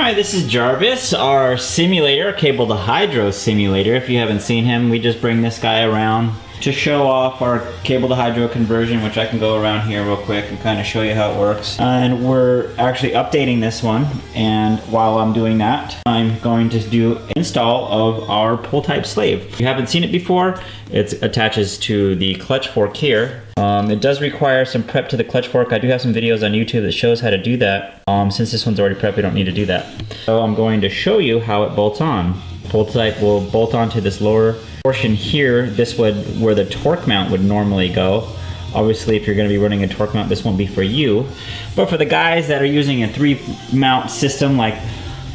Hi, this is Jarvis, our simulator, cable to hydro simulator. If you haven't seen him, we just bring this guy around to show off our cable to hydro conversion, which I can go around here real quick and kind of show you how it works. And we're actually updating this one, and while I'm doing that, I'm going to do install of our pull type slave. If you haven't seen it before, it attaches to the clutch fork here. It does require some prep to the clutch fork. I do have some videos on YouTube that shows how to do that. Since this one's already prepped, we don't need to do that. So I'm going to show you how it bolts on. Pull type will bolt onto this lower portion here. This would where the torque mount would normally go. Obviously, if you're going to be running a torque mount, this won't be for you. But for the guys that are using a 3-mount system like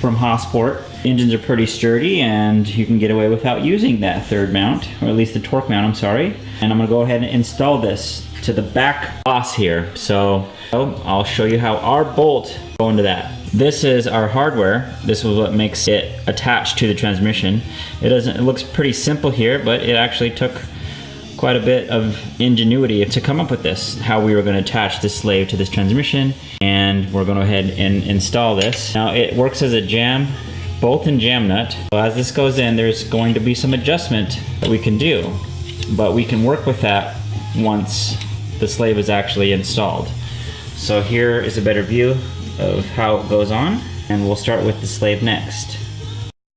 from Hossport, engines are pretty sturdy and you can get away without using that 3rd mount, or at least the torque mount, I'm sorry. And I'm going to go ahead and install this to the back boss here. So I'll show you how our bolt go into that. This is our hardware. This is what makes it attached to the transmission. It looks pretty simple here, but it actually took quite a bit of ingenuity to come up with this, how we were going to attach this slave to this transmission. And we're going to go ahead and install this. Now it works as a bolt and jam nut. So as this goes in, there's going to be some adjustment that we can do, but we can work with that once the slave is actually installed. So here is a better view of how it goes on, and we'll start with the slave next.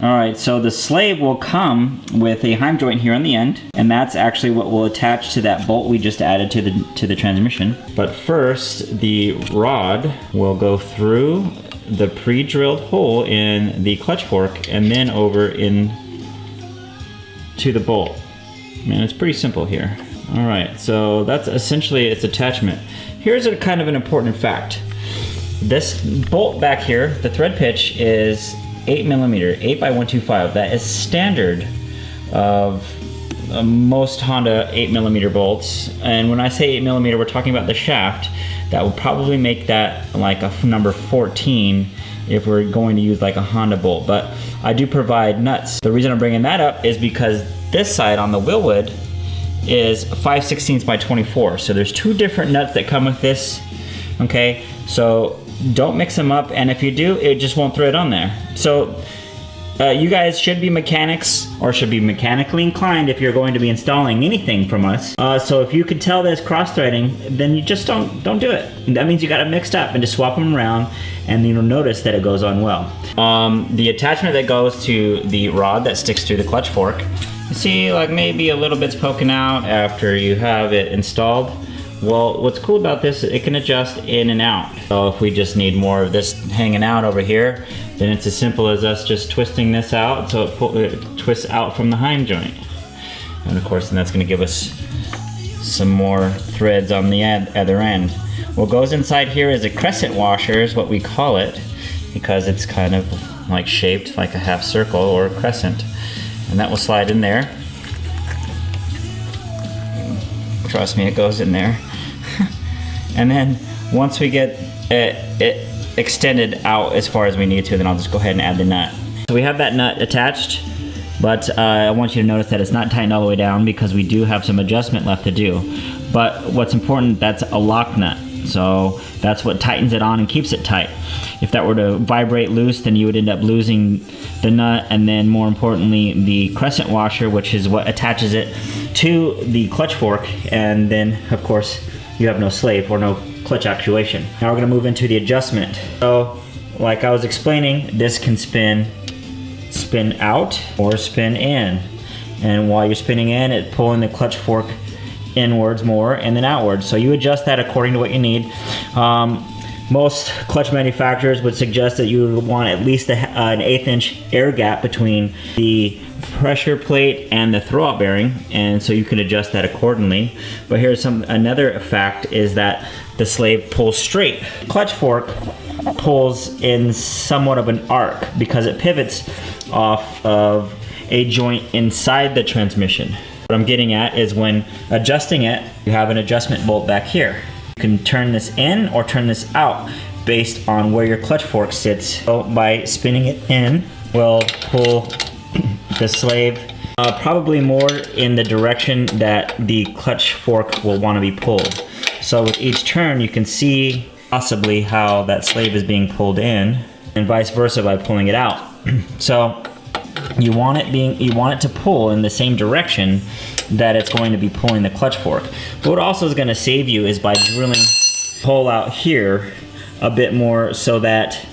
Alright, so the slave will come with a heim joint here on the end, and that's actually what will attach to that bolt we just added to the transmission. But first, the rod will go through the pre-drilled hole in the clutch fork and then over in to the bolt. And it's pretty simple here. Alright, so that's essentially its attachment. Here's a kind of an important fact. This bolt back here, the thread pitch is 8mm, 8x125. That is standard of most Honda 8mm bolts. And when I say 8mm, we're talking about the shaft. That will probably make that like a number 14 if we're going to use like a Honda bolt. But I do provide nuts. The reason I'm bringing that up is because this side on the wheelwood is 5/16 by 24. So there's 2 different nuts that come with this. Okay, so don't mix them up, and if you do, it just won't thread on there. So you guys should be mechanics, or should be mechanically inclined if you're going to be installing anything from us. So if you can tell there's cross-threading, then you just don't do it. That means you got it mixed up, and just swap them around, and you'll notice that it goes on well. The attachment that goes to the rod that sticks through the clutch fork, you see like maybe a little bit's poking out after you have it installed. Well, what's cool about this, it can adjust in and out. So if we just need more of this hanging out over here, then it's as simple as us just twisting this out so it twists out from the heim joint. And of course, then that's going to give us some more threads on the other end. What goes inside here is a crescent washer, is what we call it, because it's kind of like shaped like a half circle or a crescent. And that will slide in there. Trust me, it goes in there. And then once we get it extended out as far as we need to, then I'll just go ahead and add the nut. So we have that nut attached, but I want you to notice that it's not tightened all the way down because we do have some adjustment left to do. But what's important, that's a lock nut. So that's what tightens it on and keeps it tight. If that were to vibrate loose, then you would end up losing the nut, and then more importantly, the crescent washer, which is what attaches it to the clutch fork, and then of course you have no slave or no clutch actuation. Now we're going to move into the adjustment. So like I was explaining, this can spin out or spin in, and while you're spinning in, it's pulling the clutch fork inwards more and then outwards. So you adjust that according to what you need. Most clutch manufacturers would suggest that you would want at least an 1/8 inch air gap between the pressure plate and the throwout bearing, and so you can adjust that accordingly. But here's another fact is that the slave pulls straight. Clutch fork pulls in somewhat of an arc because it pivots off of a joint inside the transmission. What I'm getting at is when adjusting it, you have an adjustment bolt back here. You can turn this in or turn this out based on where your clutch fork sits. So by spinning it in, we'll pull the slave probably more in the direction that the clutch fork will want to be pulled. So with each turn, you can see possibly how that slave is being pulled in. and vice versa by pulling it out. So you want it to pull in the same direction that it's going to be pulling the clutch fork. But what also is going to save you is by drilling a hole out here a bit more so that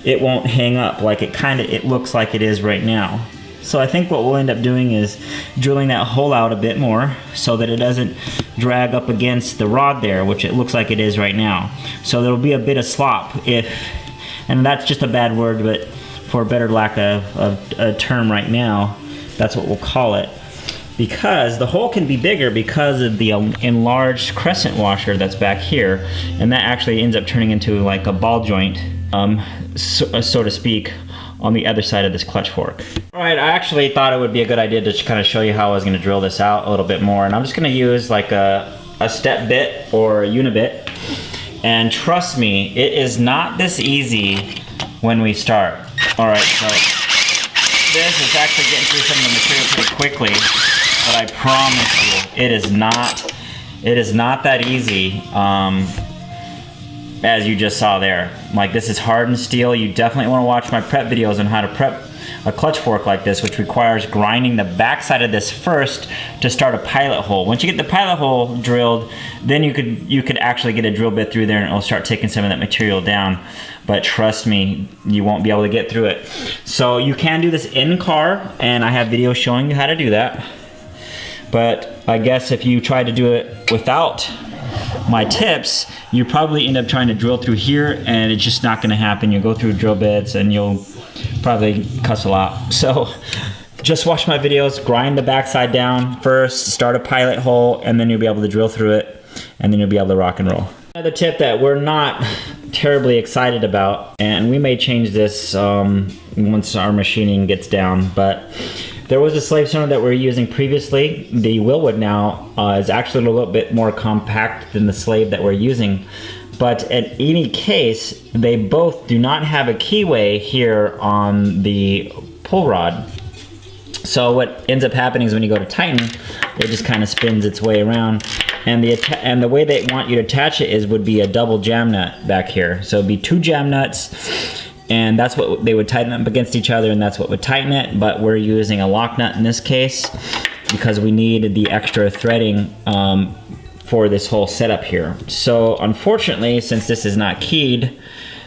it won't hang up like it looks like it is right now. So I think what we'll end up doing is drilling that hole out a bit more so that it doesn't drag up against the rod there, which it looks like it is right now. So there'll be a bit of slop, and that's just a bad word, but for a better lack of a term right now, that's what we'll call it. Because the hole can be bigger because of the enlarged crescent washer that's back here, and that actually ends up turning into like a ball joint, so to speak, on the other side of this clutch fork. All right, I actually thought it would be a good idea to kind of show you how I was going to drill this out a little bit more, and I'm just going to use like a step bit or a unibit, and trust me, it is not this easy when we start. All right, so this is actually getting through some of the material pretty quickly, but I promise you, it is not that easy. As you just saw there. Like, this is hardened steel. You definitely want to watch my prep videos on how to prep a clutch fork like this, which requires grinding the backside of this first to start a pilot hole. Once you get the pilot hole drilled, then you could actually get a drill bit through there and it'll start taking some of that material down. But trust me, you won't be able to get through it. So you can do this in car, and I have videos showing you how to do that. But I guess if you try to do it without my tips, you probably end up trying to drill through here, and it's just not going to happen. You'll go through drill bits and you'll probably cuss a lot. So just watch my videos, grind the backside down first, start a pilot hole, and then you'll be able to drill through it, and then you'll be able to rock and roll. Another tip that we're not terribly excited about, and we may change this once our machining gets down, but there was a slave cylinder that we were using previously. The Wilwood now is actually a little bit more compact than the slave that we're using. But in any case, they both do not have a keyway here on the pull rod. So what ends up happening is when you go to tighten, it just kind of spins its way around. And the way they want you to attach it would be a double jam nut back here. So it'd be 2 jam nuts, and that's what they would tighten up against each other, and that's what would tighten it. But we're using a lock nut in this case because we need the extra threading for this whole setup here. So unfortunately, since this is not keyed,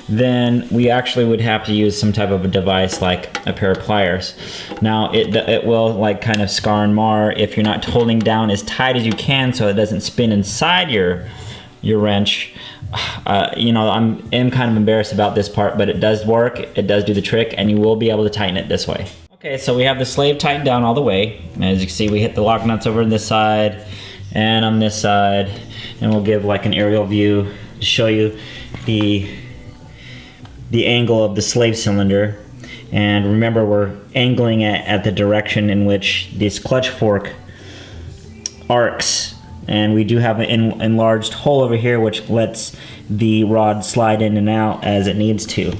then we actually would have to use some type of a device like a pair of pliers. Now it will like kind of scar and mar if you're not holding down as tight as you can so it doesn't spin inside your wrench. You know, I'm kind of embarrassed about this part, but it does work, it does do the trick, and you will be able to tighten it this way. Okay, so we have the slave tightened down all the way. As you can see, we hit the lock nuts over on this side and on this side, and we'll give like an aerial view to show you the angle of the slave cylinder. And remember, we're angling at the direction in which this clutch fork arcs. And we do have an enlarged hole over here which lets the rod slide in and out as it needs to.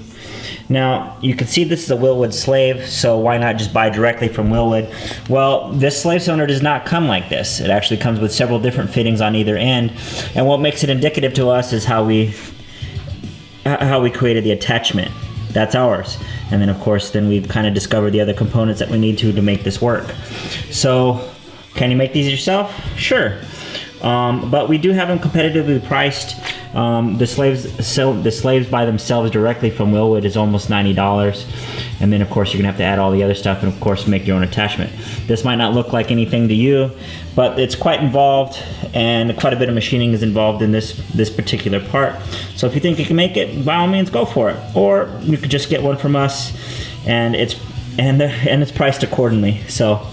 Now, you can see this is a Wilwood slave, so why not just buy directly from Wilwood? Well, this slave cylinder does not come like this. It actually comes with several different fittings on either end. And what makes it indicative to us is how we created the attachment. That's ours. And then, of course, then we've kind of discovered the other components that we need to make this work. So, can you make these yourself? Sure. But we do have them competitively priced. The slaves by themselves directly from Wilwood is almost $90. And then of course you're gonna have to add all the other stuff and of course make your own attachment. This might not look like anything to you, but it's quite involved and quite a bit of machining is involved in this particular part. So if you think you can make it, by all means go for it. Or you could just get one from us and it's priced accordingly. So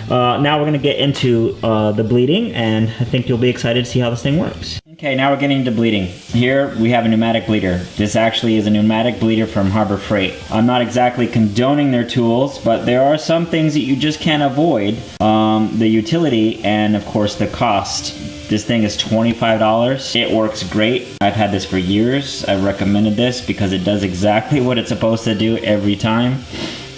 now we're going to get into the bleeding, and I think you'll be excited to see how this thing works. Okay, now we're getting into bleeding. Here we have a pneumatic bleeder. This actually is a pneumatic bleeder from Harbor Freight. I'm not exactly condoning their tools, but there are some things that you just can't avoid. The utility and of course the cost. This thing is $25. It works great. I've had this for years. I've recommended this because it does exactly what it's supposed to do every time.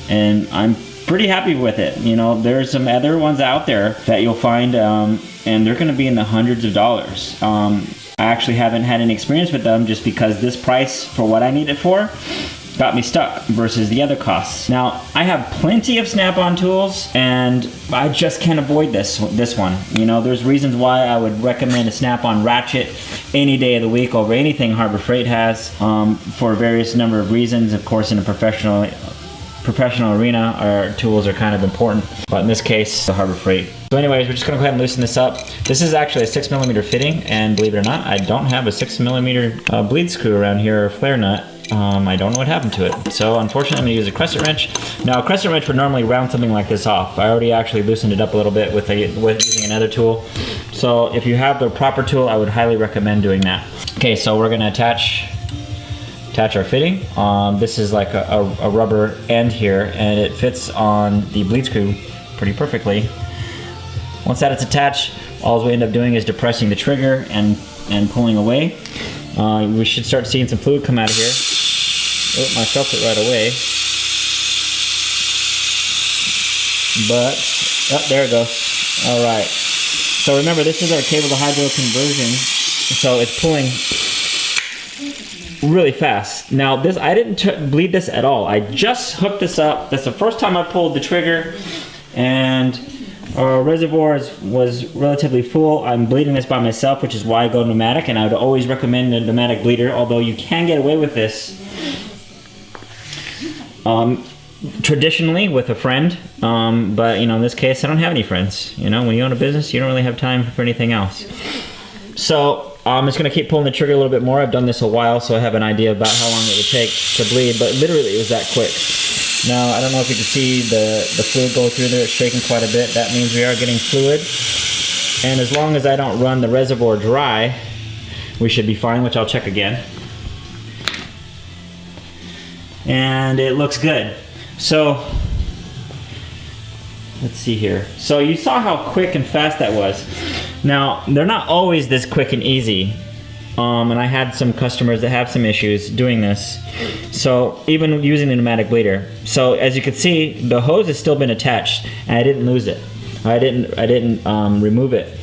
And I'm pretty happy with it. You know, there's some other ones out there that you'll find, and they're going to be in the hundreds of dollars. I actually haven't had any experience with them just because this price for what I need it for, got me stuck versus the other costs. Now, I have plenty of snap-on tools, and I just can't avoid this one. You know, there's reasons why I would recommend a snap-on ratchet any day of the week over anything Harbor Freight has, for various number of reasons. Of course, in a professional arena, our tools are kind of important, but in this case, the Harbor Freight. So anyways, we're just gonna go ahead and loosen this up. This is actually a 6mm fitting, and believe it or not, I don't have a 6mm bleed screw around here, or flare nut. I don't know what happened to it. So unfortunately, I'm gonna use a crescent wrench. Now, a crescent wrench would normally round something like this off. I already actually loosened it up a little bit with using another tool. So if you have the proper tool, I would highly recommend doing that. Okay, so we're gonna attach our fitting. This is like a rubber end here, and it fits on the bleed screw pretty perfectly. Once that is attached, all we end up doing is depressing the trigger and pulling away. We should start seeing some fluid come out of here. Oh, I felt it right away. But, oh, there it goes. All right. So remember, this is our cable to hydro conversion. So it's pulling really fast. Now, this, I didn't bleed this at all. I just hooked this up. That's the first time I pulled the trigger, and our reservoir was relatively full. I'm bleeding this by myself, which is why I go pneumatic, and I would always recommend a pneumatic bleeder, although you can get away with this traditionally with a friend, but you know, in this case, I don't have any friends. You know, when you own a business, you don't really have time for anything else. So I'm just gonna keep pulling the trigger a little bit more. I've done this a while, so I have an idea about how long it would take to bleed, but literally it was that quick. Now, I don't know if you can see the fluid go through there. It's shaking quite a bit. That means we are getting fluid. And as long as I don't run the reservoir dry, we should be fine, which I'll check again. And it looks good. So, let's see here. So you saw how quick and fast that was. Now, they're not always this quick and easy. And I had some customers that have some issues doing this. So even using the pneumatic bleeder. So as you can see, the hose has still been attached, and I didn't lose it. I didn't remove it.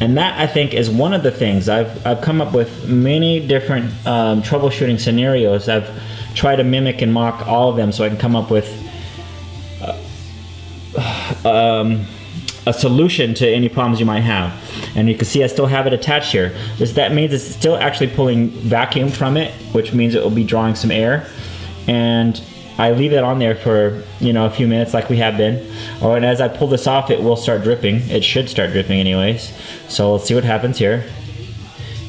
And that, I think, is one of the things. I've come up with many different troubleshooting scenarios. I've tried to mimic and mock all of them so I can come up with a solution to any problems you might have. And you can see I still have it attached here. That means it's still actually pulling vacuum from it, which means it will be drawing some air. And I leave it on there for, you know, a few minutes like we have been. And as I pull this off, it will start dripping. It should start dripping anyways. So let's see what happens here.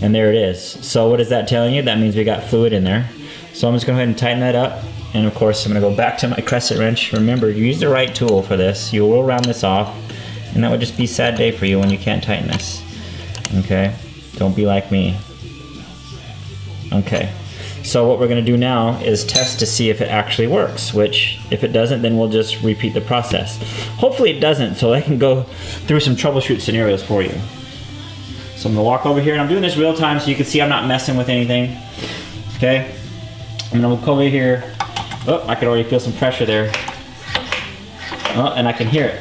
And there it is. So what is that telling you? That means we got fluid in there. So I'm just going to go ahead and tighten that up. And of course, I'm going to go back to my crescent wrench. Remember, use the right tool for this. You will round this off. And that would just be a sad day for you when you can't tighten this. Okay? Don't be like me. Okay. So what we're going to do now is test to see if it actually works, which if it doesn't, then we'll just repeat the process. Hopefully it doesn't, so I can go through some troubleshoot scenarios for you. So I'm going to walk over here, and I'm doing this real time so you can see I'm not messing with anything. Okay? I'm going to walk over here. Oh, I can already feel some pressure there. Oh, and I can hear it.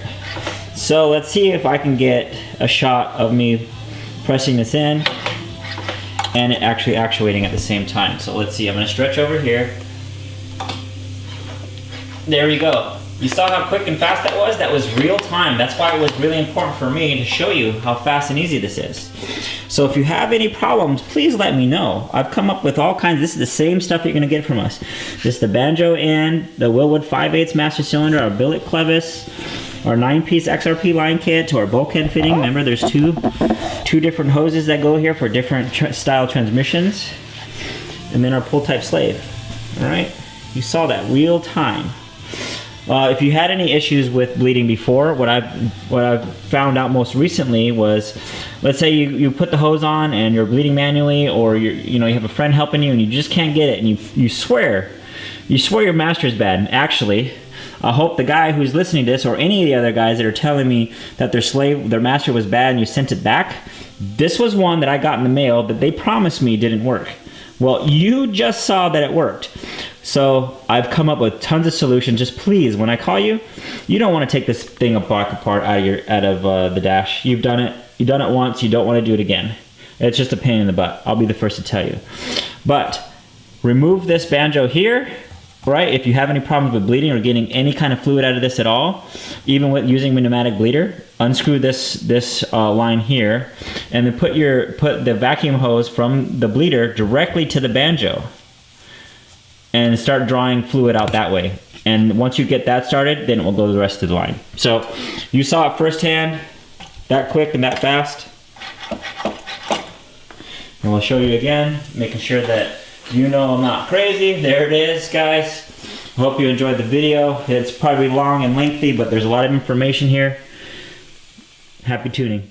So let's see if I can get a shot of me pressing this in and it actually actuating at the same time. So let's see, I'm going to stretch over here. There we go. You saw how quick and fast that was? That was real time. That's why it was really important for me to show you how fast and easy this is. So if you have any problems, please let me know. I've come up with all kinds. This is the same stuff you're going to get from us. This is the banjo end, the Wilwood 5/8 master cylinder, our billet clevis, our 9-piece XRP line kit, to our bulkhead fitting. Remember, there's two different hoses that go here for different style transmissions. And then our pull type slave. All right, you saw that real time. If you had any issues with bleeding before, what I've found out most recently was, let's say you put the hose on and you're bleeding manually, or you have a friend helping you and you just can't get it, and you swear your master's bad. And actually, I hope the guy who's listening to this, or any of the other guys that are telling me that their master was bad and you sent it back, this was one that I got in the mail that they promised me didn't work. Well, you just saw that it worked. So I've come up with tons of solutions. Just please, when I call you, you don't want to take this thing apart out of the dash. You've done it once. You don't want to do it again. It's just a pain in the butt. I'll be the first to tell you. But remove this banjo here, right? If you have any problems with bleeding or getting any kind of fluid out of this at all, even with using Pneumatic Bleeder, unscrew this line here, and then put the vacuum hose from the bleeder directly to the banjo, and start drawing fluid out that way. And once you get that started, then it will go to the rest of the line. So you saw it firsthand, that quick and that fast. And we'll show you again, making sure that you know I'm not crazy. There it is, guys. Hope you enjoyed the video. It's probably long and lengthy, but there's a lot of information here. Happy tuning.